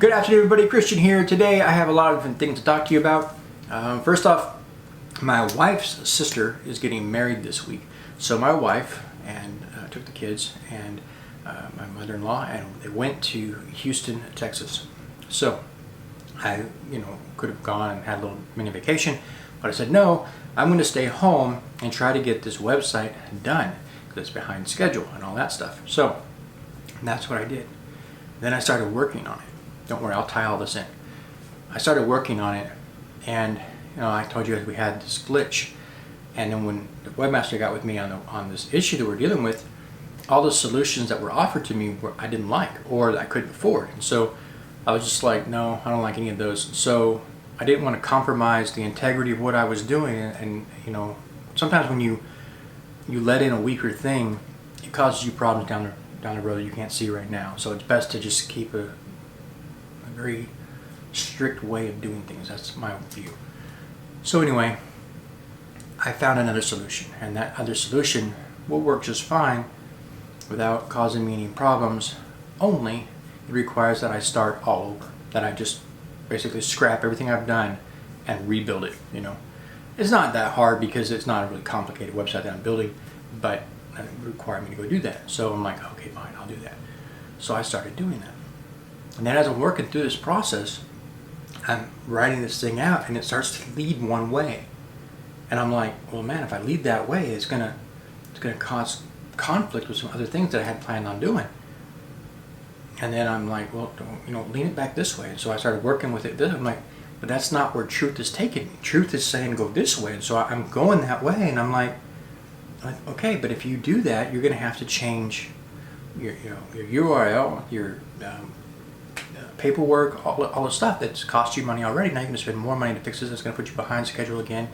Good afternoon, everybody. Christian here. Today I have a lot of different things to talk to you about. First off, my wife's sister is getting married this week. So my wife and took the kids and my mother-in-law, and they went to Houston, Texas. So I, could have gone and had a little mini vacation, but I said no. I'm going to stay home and try to get this website done because it's behind schedule and all that stuff. So that's what I did. Then I started working on it. Don't worry, I'll tie all this in. I started working on it, and I told you guys we had this glitch, and then when the webmaster got with me on this issue that we're dealing with, all the solutions that were offered to me I didn't like or that I couldn't afford, and so I was just like, no, I don't like any of those. So I didn't want to compromise the integrity of what I was doing, and sometimes when you let in a weaker thing, it causes you problems down the road that you can't see right now. So it's best to just keep a very strict way of doing things. That's my view. So anyway, I found another solution, and that other solution will work just fine without causing me any problems. Only it requires that I start all over, that I just basically scrap everything I've done and rebuild it. It's not that hard because it's not a really complicated website that I'm building, but it required me to go do that. So I'm like, okay, fine, I'll do that. So I started doing that. And then as I'm working through this process, I'm writing this thing out, and it starts to lead one way. And I'm like, well, man, if I lead that way, it's gonna cause conflict with some other things that I had planned on doing. And then I'm like, well, lean it back this way. And so I started working with it. I'm like, but that's not where truth is taking me. Truth is saying go this way. And so I'm going that way, and I'm like, okay, but if you do that, you're gonna have to change your URL, your paperwork, all the stuff that's cost you money already. Now you're going to spend more money to fix this. It's going to put you behind schedule again.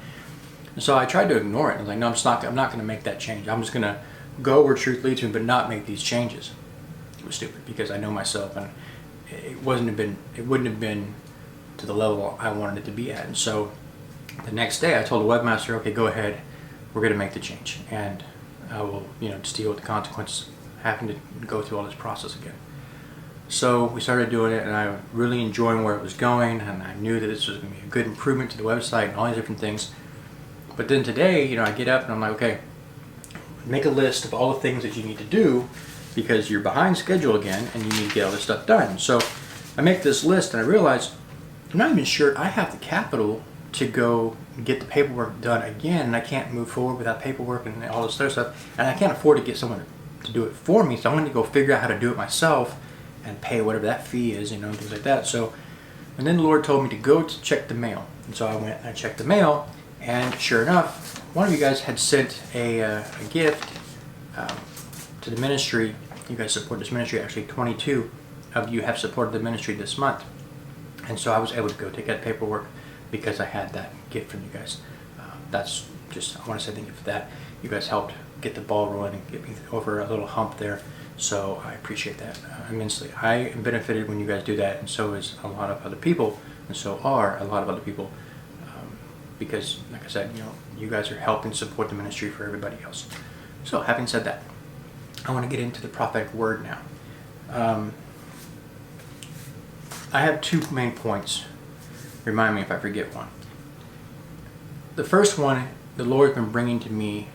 And so I tried to ignore it. I was like, no, I'm not going to make that change. I'm just going to go where truth leads me, but not make these changes. It was stupid because I know myself, and it wouldn't have been to the level I wanted it to be at. And so the next day I told the webmaster, okay, go ahead, we're going to make the change, and I will just deal with the consequences of having to go through all this process again. So we started doing it, and I was really enjoying where it was going, and I knew that this was going to be a good improvement to the website and all these different things. But then today, I get up and I'm like, okay, make a list of all the things that you need to do because you're behind schedule again and you need to get all this stuff done. So I make this list, and I realize I'm not even sure I have the capital to go get the paperwork done again, and I can't move forward without paperwork and all this other stuff, and I can't afford to get someone to do it for me, so I'm going to go figure out how to do it myself and pay whatever that fee is, and things like that. So, and then the Lord told me to go to check the mail. And so I went and I checked the mail, and sure enough, one of you guys had sent a gift to the ministry. You guys support this ministry. Actually, 22 of you have supported the ministry this month. And so I was able to go take that paperwork because I had that gift from you guys. That's just, I want to say thank you for that. You guys helped get the ball rolling and get me over a little hump there. So I appreciate that immensely. I am benefited when you guys do that, and so is a lot of other people, and so are a lot of other people, because, like I said, you guys are helping support the ministry for everybody else. So having said that, I want to get into the prophetic word now. I have two main points. Remind me if I forget one. The first one, the Lord's been bringing to me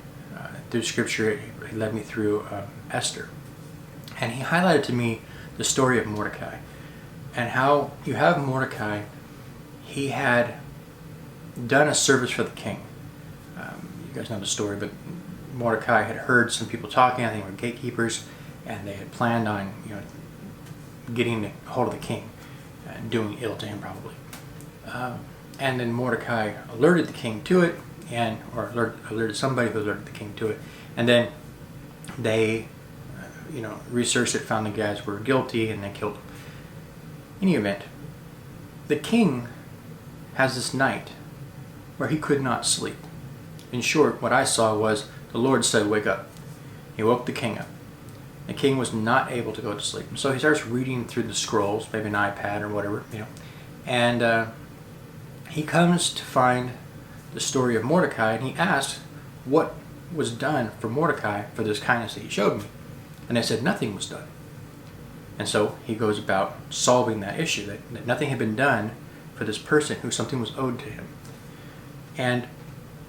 through Scripture. He led me through Esther. And he highlighted to me the story of Mordecai, and how you have Mordecai. He had done a service for the king. You guys know the story, but Mordecai had heard some people talking. I think they were gatekeepers, and they had planned on getting a hold of the king and doing ill to him probably. And then Mordecai alerted the king to it, or alerted somebody who alerted the king to it, and then they researched it, found the guys were guilty, and they killed them. In any event, the king has this night where he could not sleep. In short, what I saw was the Lord said, wake up. He woke the king up. The king was not able to go to sleep. So he starts reading through the scrolls, maybe an iPad or whatever, and he comes to find the story of Mordecai, and he asks what was done for Mordecai for this kindness that he showed me. And they said nothing was done. And so he goes about solving that issue, that nothing had been done for this person who something was owed to him. And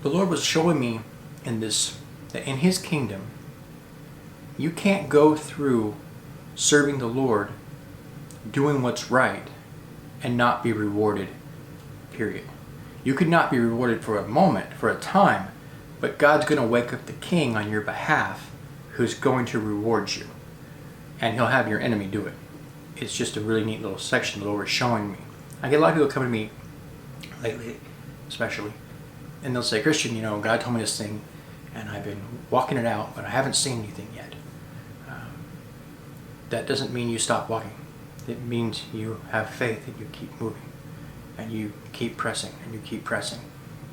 the Lord was showing me in this, that in his kingdom, you can't go through serving the Lord, doing what's right, and not be rewarded, period. You could not be rewarded for a moment, for a time, but God's going to wake up the king on your behalf who's going to reward you. And he'll have your enemy do it. It's just a really neat little section the Lord was showing me. I get a lot of people come to me lately, especially, and they'll say, Christian, you know, God told me this thing, and I've been walking it out, but I haven't seen anything yet. That doesn't mean you stop walking. It means you have faith and you keep moving, and you keep pressing, and you keep pressing,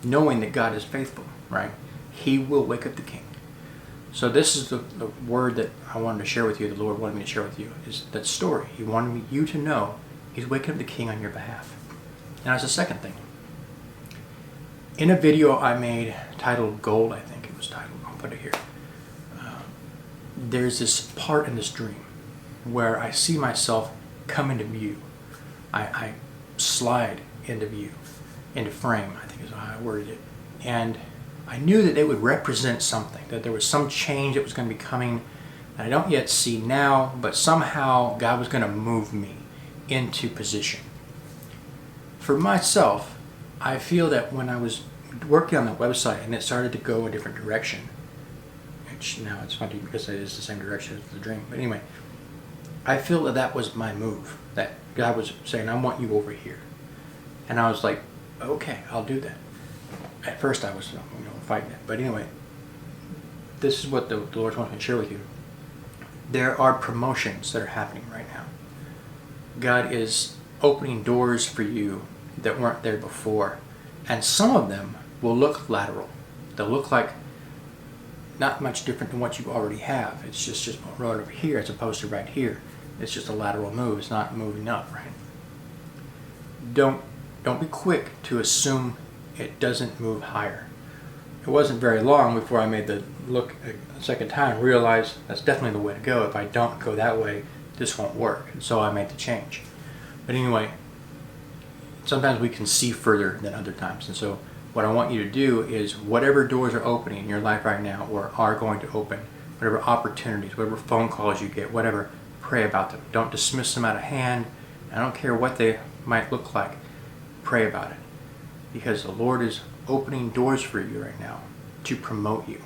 knowing that God is faithful, right? He will wake up the king. So this is the word that I wanted to share with you, the Lord wanted me to share with you, is that story. He wanted you to know he's waking up the king on your behalf. And that's the second thing. In a video I made titled Gold, I think it was titled, I'll put it here. There's this part in this dream where I see myself come into view. I slide into view, into frame, I think is how I worded it. And I knew that it would represent something, that there was some change that was going to be coming that I don't yet see now, but somehow God was going to move me into position. For myself, I feel that when I was working on the website and it started to go a different direction, which now it's funny because it is the same direction as the dream, but anyway, I feel that that was my move, that God was saying, I want you over here. And I was like, okay, I'll do that. At first I was fighting it, but anyway, this is what the Lord wants me to share with you. There are promotions that are happening right now. God is opening doors for you that weren't there before, and some of them will look lateral. They'll look like not much different than what you already have. It's just right over here as opposed to right here. It's just a lateral move. It's not moving up, right? Don't be quick to assume it doesn't move higher. It wasn't very long before I made the look a second time, realized that's definitely the way to go. If I don't go that way, this won't work. And so I made the change. But anyway, sometimes we can see further than other times. And so what I want you to do is whatever doors are opening in your life right now or are going to open, whatever opportunities, whatever phone calls you get, whatever, pray about them. Don't dismiss them out of hand. I don't care what they might look like. Pray about it. Because the Lord is opening doors for you right now to promote you.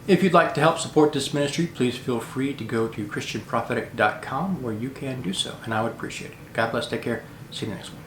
If you'd like to help support this ministry, please feel free to go to christianprophetic.com where you can do so, and I would appreciate it. God bless. Take care. See you in the next one.